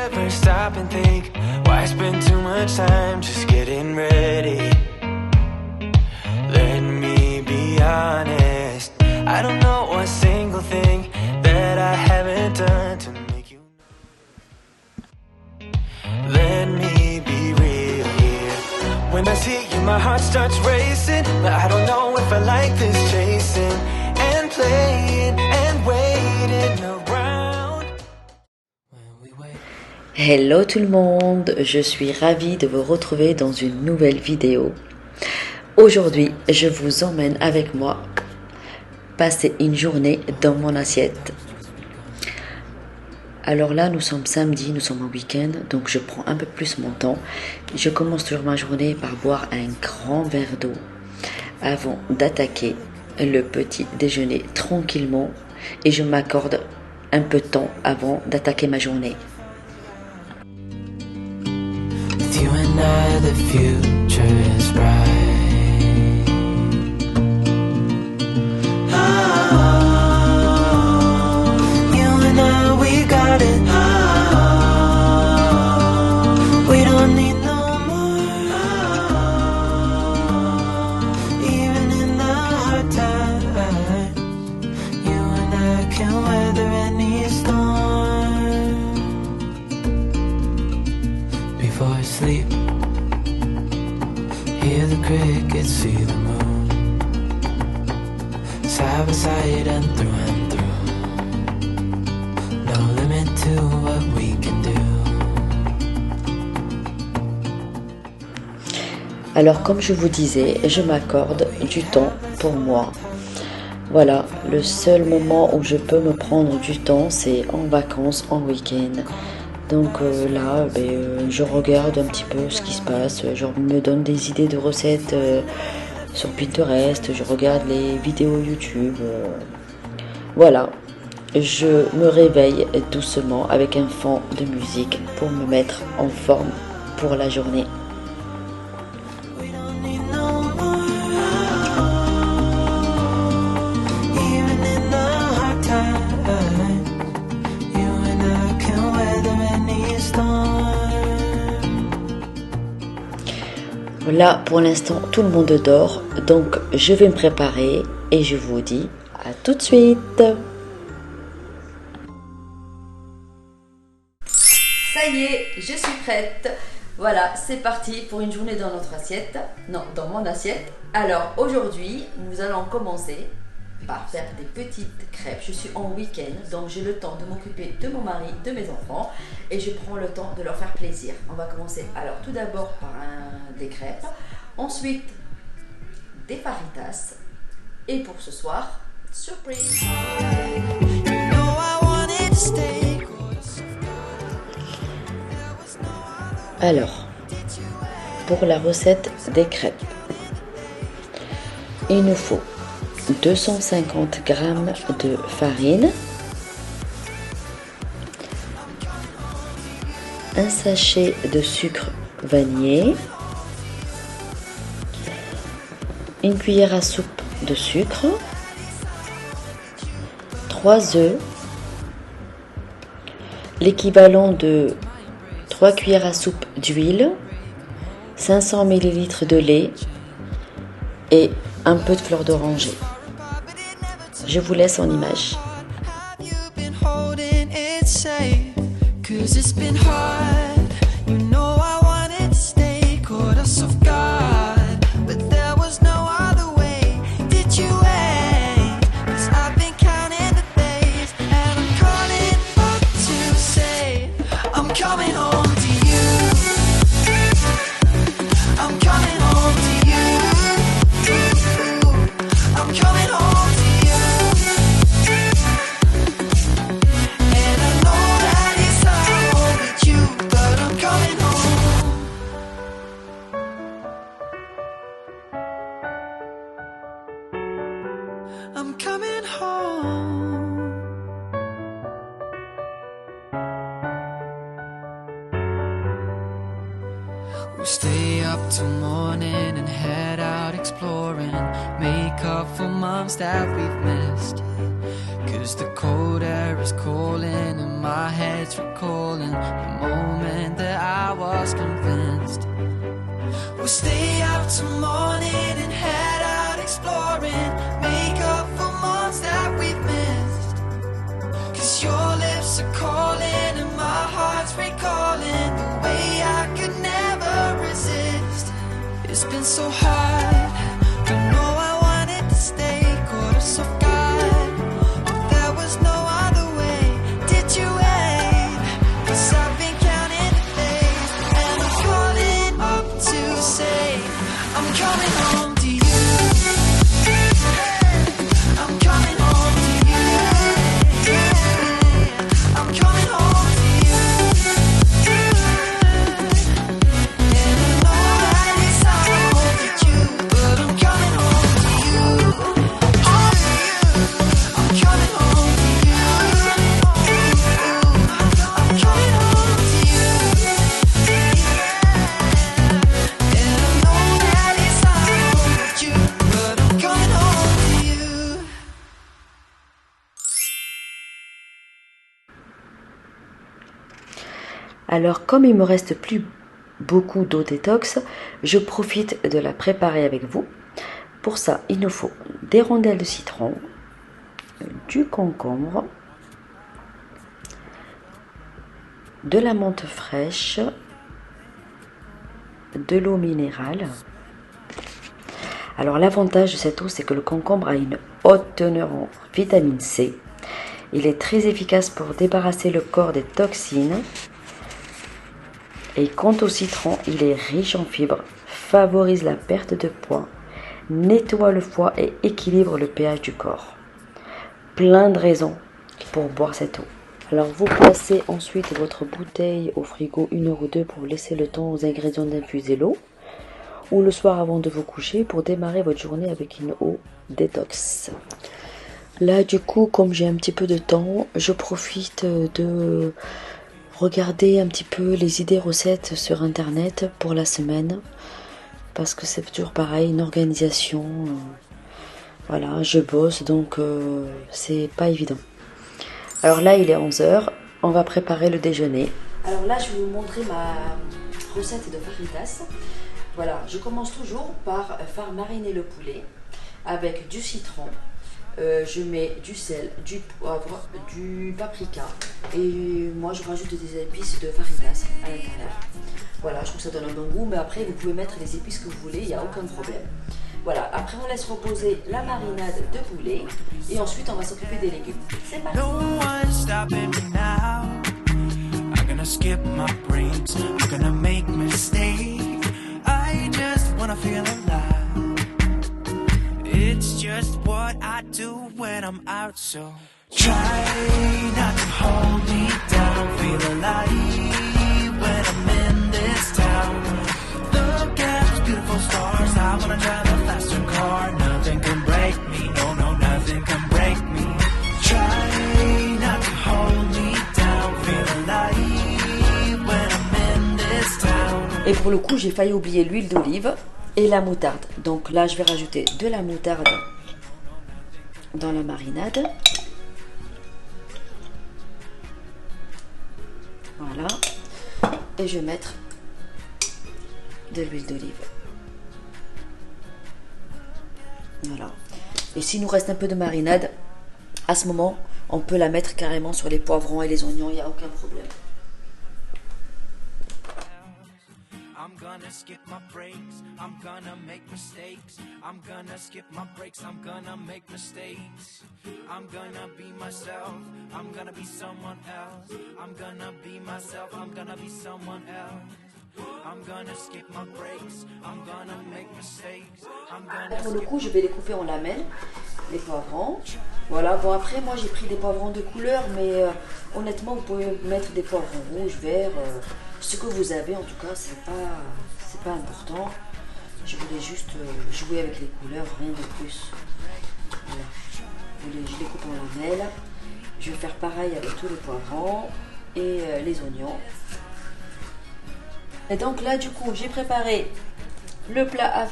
ever stop and think, why spend too much time just getting ready? Let me be honest, I don't know a single thing that I haven't done to make you. Let me be real here. When I see you, my heart starts racing, but I don't know if I like this chasing and playing and waiting around. Hello tout le monde, je suis ravie de vous retrouver dans une nouvelle vidéo. Aujourd'hui, je vous emmène avec moi passer une journée dans mon assiette. Alors là, nous sommes samedi, nous sommes en week-end, donc je prends un peu plus mon temps. Je commence toujours ma journée par boire un grand verre d'eau avant d'attaquer le petit déjeuner tranquillement et je m'accorde un peu de temps avant d'attaquer ma journée. With you and I, the future is bright. Sleep, hear the crickets, see the moon, side by side and through, no limit to what we can do. Alors comme je vous disais, je m'accorde du temps pour moi. Voilà, le seul moment où je peux me prendre du temps, c'est en vacances, en week-end. Donc là, je regarde un petit peu ce qui se passe, je me donne des idées de recettes sur Pinterest, je regarde les vidéos YouTube. Voilà, je me réveille doucement avec un fond de musique pour me mettre en forme pour la journée. Là, pour l'instant, tout le monde dort, donc je vais me préparer et je vous dis à tout de suite. Ça y est, je suis prête. Voilà, c'est parti pour une journée dans notre assiette. Non, dans mon assiette. Alors, aujourd'hui, nous allons commencer par faire des petites crêpes. Je suis en week-end, donc j'ai le temps de m'occuper de mon mari, de mes enfants et je prends le temps de leur faire plaisir. On va commencer alors tout d'abord par des crêpes, ensuite des fajitas et pour ce soir, surprise. Alors, pour la recette des crêpes, il nous faut 250 g de farine, un sachet de sucre vanillé, une cuillère à soupe de sucre, 3 œufs, l'équivalent de 3 cuillères à soupe d'huile, 500 ml de lait et un peu de fleur d'oranger. Je vous laisse en image. I'm coming home. We'll stay up till morning and head out exploring, make up for moms that we've missed. Could 'cause the cold air is calling and my head's recalling the moment that I was convinced. We'll stay out till morning and head out exploring, make up for months that we've missed. 'Cause your lips are calling and my heart's recalling the way I could never resist. It's been so hard, don't know I wanted to stay, caught us off guard. If there was no other way, did you wait? 'Cause I've been counting the days and I'm calling up to say I'm coming home to you. I'm coming home to you. I'm coming home to you. And I know that it's hard with you, but I'm coming home to you. I'm coming home to you. I'm coming home to you. And I know that it's hard with you, but I'm coming home to you. Alors, comme il me reste plus beaucoup d'eau détox, je profite de la préparer avec vous. Pour ça, il nous faut des rondelles de citron, du concombre, de la menthe fraîche, de l'eau minérale. Alors, l'avantage de cette eau, c'est que le concombre a une haute teneur en vitamine C. Il est très efficace pour débarrasser le corps des toxines. Et quant au citron, il est riche en fibres, favorise la perte de poids, nettoie le foie et équilibre le pH du corps. Plein de raisons pour boire cette eau. Alors vous placez ensuite votre bouteille au frigo 1 heure ou 2 pour laisser le temps aux ingrédients d'infuser l'eau, ou le soir avant de vous coucher pour démarrer votre journée avec une eau détox. Là du coup, comme j'ai un petit peu de temps, je profite de regarder un petit peu les idées recettes sur internet pour la semaine, parce que c'est toujours pareil, une organisation, voilà, je bosse donc c'est pas évident. Alors là il est 11h, on va préparer le déjeuner. Alors là je vais vous montrer ma recette de fajitas. Voilà, je commence toujours par faire mariner le poulet avec du citron. Je mets du sel, du poivre, du paprika et moi je rajoute des épices de fajitas à l'intérieur. Voilà, je trouve que ça donne un bon goût, mais après vous pouvez mettre les épices que vous voulez, il n'y a aucun problème. Voilà, après on laisse reposer la marinade de poulet et ensuite on va s'occuper des légumes. C'est parti. No one's stopping me now. I'm gonna skip my breaks. I'm gonna make mistakes. I just wanna feel alive. It's just what I do when I'm out, so try not to hold me down. Feel alive when I'm in this town. Look at those beautiful stars. I wanna drive a faster car. Nothing can break me. No, no, nothing can break me. Try not to hold me down. Feel alive when I'm in this town. Et pour le coup j'ai failli oublier l'huile d'olive et la moutarde. Donc là je vais rajouter de la moutarde dans la marinade. Voilà. Et je vais mettre de l'huile d'olive. Voilà. Et s'il nous reste un peu de marinade, à ce moment, on peut la mettre carrément sur les poivrons et les oignons, il n'y a aucun problème. I'm gonna skip my breaks, I'm gonna make mistakes. I'm gonna skip my breaks, I'm gonna make mistakes. I'm gonna be myself, I'm gonna be someone else. I'm gonna be myself, I'm gonna be someone else. I'm gonna skip my breaks, I'm gonna make mistakes. I'm gonna. Pour le coup, je vais les couper en lamelles, les poivrons. Voilà, bon après moi j'ai pris des poivrons de couleur, mais honnêtement vous pouvez mettre des poivrons rouges, verts, ce que vous avez en tout cas, c'est pas important. Je voulais juste jouer avec les couleurs, rien de plus. Voilà. Je les coupe en lamelles. Je vais faire pareil avec tous les poivrons et les oignons. Et donc là du coup j'ai préparé le plat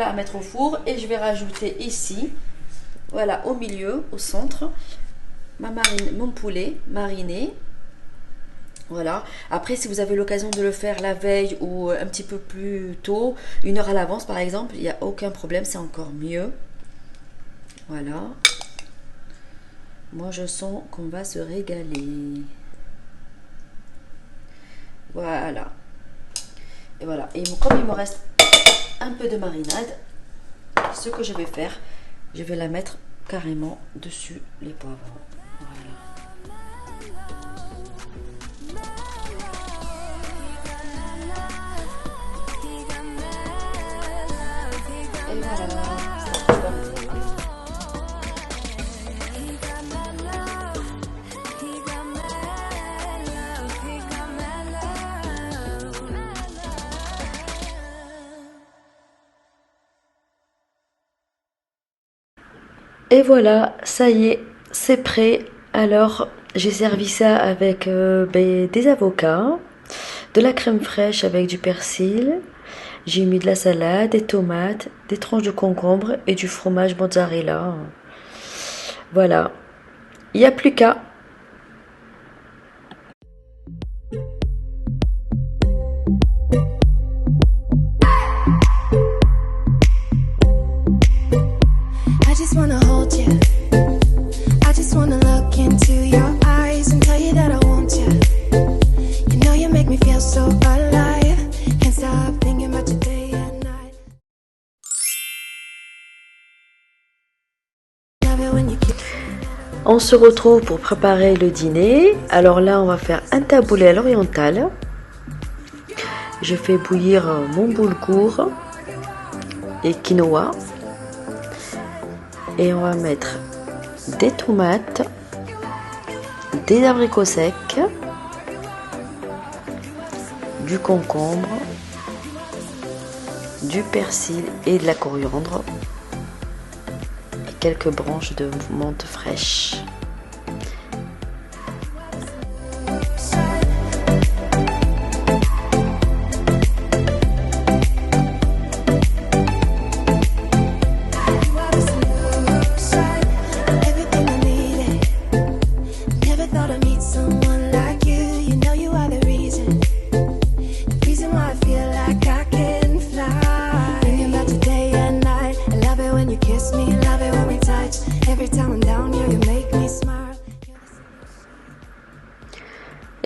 à mettre au four et je vais rajouter ici, voilà, au milieu, au centre, mon poulet mariné. Voilà. Après, si vous avez l'occasion de le faire la veille ou un petit peu plus tôt, 1 heure à l'avance par exemple, il n'y a aucun problème, c'est encore mieux. Voilà. Moi, je sens qu'on va se régaler. Voilà. Et voilà. Et comme il me reste un peu de marinade, ce que je vais faire, je vais la mettre carrément dessus les poivrons. Voilà. Et voilà. Et voilà, ça y est, c'est prêt. Alors, j'ai servi ça avec des avocats, de la crème fraîche avec du persil. J'ai mis de la salade, des tomates, des tranches de concombre et du fromage mozzarella. Voilà, il n'y a plus qu'à. Wanna hold you. I just wanna look into your eyes and tell you that I want you. You know you make me feel so alive. Can't stop thinking about you day and night. Love it when you kiss. On se retrouve pour préparer le dîner. Alors là, on va faire un taboulé à l'orientale. Je fais bouillir mon boulgour et quinoa. Et on va mettre des tomates, des abricots secs, du concombre, du persil et de la coriandre et quelques branches de menthe fraîche.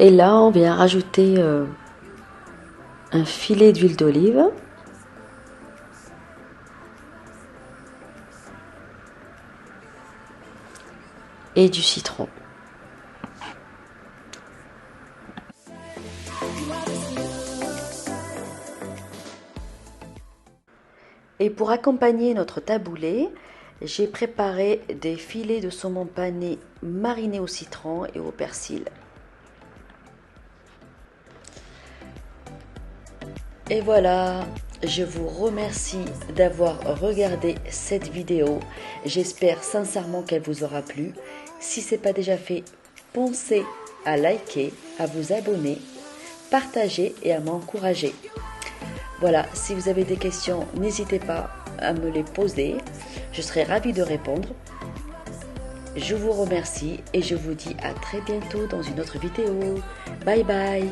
Et là, on vient rajouter un filet d'huile d'olive. Et du citron. Et pour accompagner notre taboulé, j'ai préparé des filets de saumon pané marinés au citron et au persil. Et voilà, je vous remercie d'avoir regardé cette vidéo. J'espère sincèrement qu'elle vous aura plu. Si ce n'est pas déjà fait, pensez à liker, à vous abonner, partager et à m'encourager. Voilà, si vous avez des questions, n'hésitez pas à me les poser. Je serai ravie de répondre. Je vous remercie et je vous dis à très bientôt dans une autre vidéo. Bye bye!